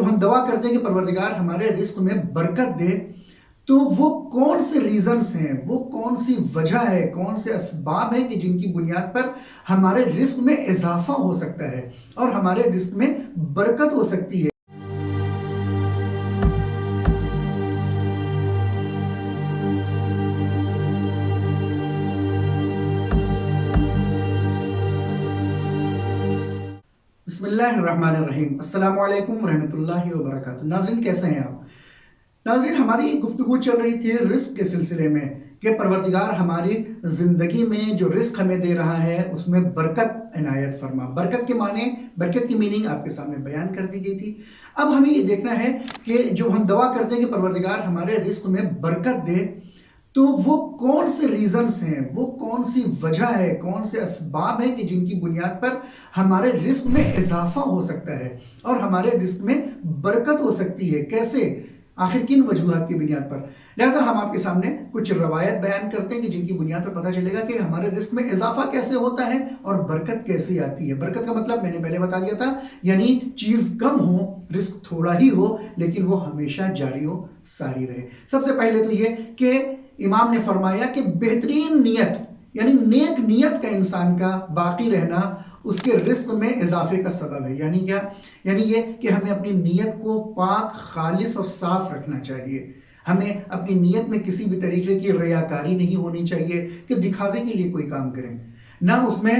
ہم دعا کرتے ہیں کہ پروردگار ہمارے رزق میں برکت دے، تو وہ کون سے ریزنز ہیں، وہ کون سی وجہ ہے، کون سے اسباب ہیں کہ جن کی بنیاد پر ہمارے رزق میں اضافہ ہو سکتا ہے اور ہمارے رزق میں برکت ہو سکتی ہے۔ بسم اللہ الرحمن الرحیم، السلام علیکم ورحمۃ اللہ وبرکاتہ۔ ناظرین کیسے ہیں آپ؟ ناظرین ہماری گفتگو چل رہی تھی رزق کے سلسلے میں کہ پروردگار ہماری زندگی میں جو رزق ہمیں دے رہا ہے اس میں برکت عنایت فرما۔ برکت کے معنی، برکت کی میننگ آپ کے سامنے بیان کر دی گئی تھی۔ اب ہمیں یہ دیکھنا ہے کہ جو ہم دعا کرتے ہیں کہ پروردگار ہمارے رزق میں برکت دے، تو وہ کون سے ریزنز ہیں، وہ کون سی وجہ ہے، کون سے اسباب ہیں کہ جن کی بنیاد پر ہمارے رزق میں اضافہ ہو سکتا ہے اور ہمارے رزق میں برکت ہو سکتی ہے، کیسے، آخر کن وجوہات کی بنیاد پر۔ لہذا ہم آپ کے سامنے کچھ روایت بیان کرتے ہیں کہ جن کی بنیاد پر پتہ چلے گا کہ ہمارے رزق میں اضافہ کیسے ہوتا ہے اور برکت کیسے آتی ہے۔ برکت کا مطلب میں نے پہلے بتا دیا تھا، یعنی چیز کم ہو، رزق تھوڑا ہی ہو لیکن وہ ہمیشہ جاری و ساری رہے۔ سب سے پہلے تو یہ کہ امام نے فرمایا کہ بہترین نیت، یعنی نیک نیت کا انسان کا باقی رہنا اس کے رزق میں اضافے کا سبب ہے۔ یعنی کیا؟ یعنی یہ کہ ہمیں اپنی نیت کو پاک، خالص اور صاف رکھنا چاہیے۔ ہمیں اپنی نیت میں کسی بھی طریقے کی ریاکاری نہیں ہونی چاہیے کہ دکھاوے کے لیے کوئی کام کریں، نہ اس میں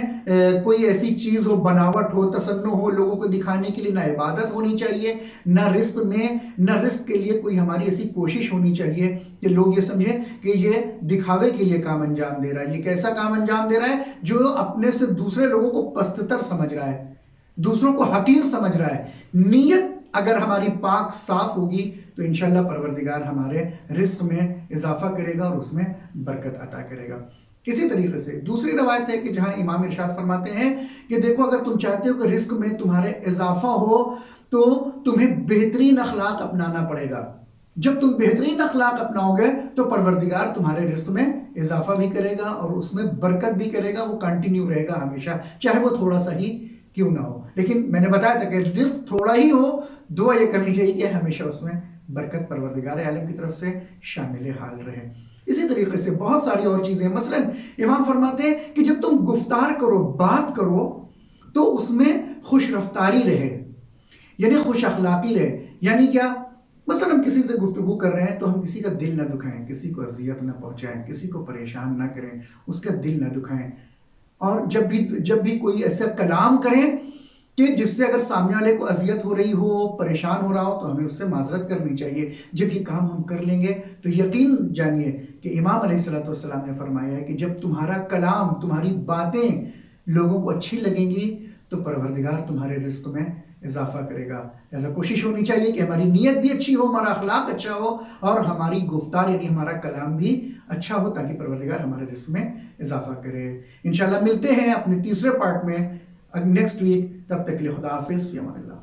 کوئی ایسی چیز ہو، بناوٹ ہو، تصنع ہو لوگوں کو دکھانے کے لیے، نہ عبادت ہونی چاہیے، نہ رزق کے لیے کوئی ہماری ایسی کوشش ہونی چاہیے کہ لوگ یہ سمجھیں کہ یہ دکھاوے کے لیے کام انجام دے رہا ہے۔ یہ کیسا کام انجام دے رہا ہے؟ جو اپنے سے دوسرے لوگوں کو پست تر سمجھ رہا ہے، دوسروں کو حقیر سمجھ رہا ہے۔ نیت اگر ہماری پاک صاف ہوگی تو انشاءاللہ پروردگار ہمارے رزق میں اضافہ کرے گا اور اس میں برکت عطا کرے گا۔ کسی طریقے سے دوسری روایت ہے کہ جہاں امام ارشاد فرماتے ہیں کہ دیکھو اگر تم چاہتے ہو کہ رزق میں تمہارے اضافہ ہو تو تمہیں بہترین اخلاق اپنانا پڑے گا۔ جب تم بہترین اخلاق اپناؤ گے تو پروردگار تمہارے رزق میں اضافہ بھی کرے گا اور اس میں برکت بھی کرے گا، وہ کنٹینیو رہے گا ہمیشہ، چاہے وہ تھوڑا سا ہی کیوں نہ ہو۔ لیکن میں نے بتایا تھا کہ رزق تھوڑا ہی ہو، دعا یہ کرنی چاہیے کہ ہمیشہ اس میں برکت پروردگار عالم کی طرف سے شامل حال رہے۔ اسی طریقے سے بہت ساری اور چیزیں، مثلا امام فرماتے ہیں کہ جب تم گفتار کرو، بات کرو تو اس میں خوش رفتاری رہے، یعنی خوش اخلاقی رہے۔ یعنی کیا؟ مثلا ہم کسی سے گفتگو کر رہے ہیں تو ہم کسی کا دل نہ دکھائیں، کسی کو اذیت نہ پہنچائیں، کسی کو پریشان نہ کریں، اس کا دل نہ دکھائیں۔ اور جب بھی کوئی ایسا کلام کریں کہ جس سے اگر سامنے والے کو اذیت ہو رہی ہو، پریشان ہو رہا ہو، تو ہمیں اس سے معذرت کرنی چاہیے۔ جب یہ کام ہم کر لیں گے تو یقین جانیے کہ امام علیہ السلام نے فرمایا ہے کہ جب تمہارا کلام، تمہاری باتیں لوگوں کو اچھی لگیں گی تو پروردگار تمہارے رزق میں اضافہ کرے گا۔ ایسا کوشش ہونی چاہیے کہ ہماری نیت بھی اچھی ہو، ہمارا اخلاق اچھا ہو اور ہماری گفتار یعنی ہمارا کلام بھی اچھا ہو، تاکہ پروردگار ہمارے رزق میں اضافہ کرے۔ انشاءاللہ ملتے ہیں اپنے تیسرے پارٹ میں نیکسٹ ویک، تب تک کے لیے خدا حافظ، فی امان اللہ۔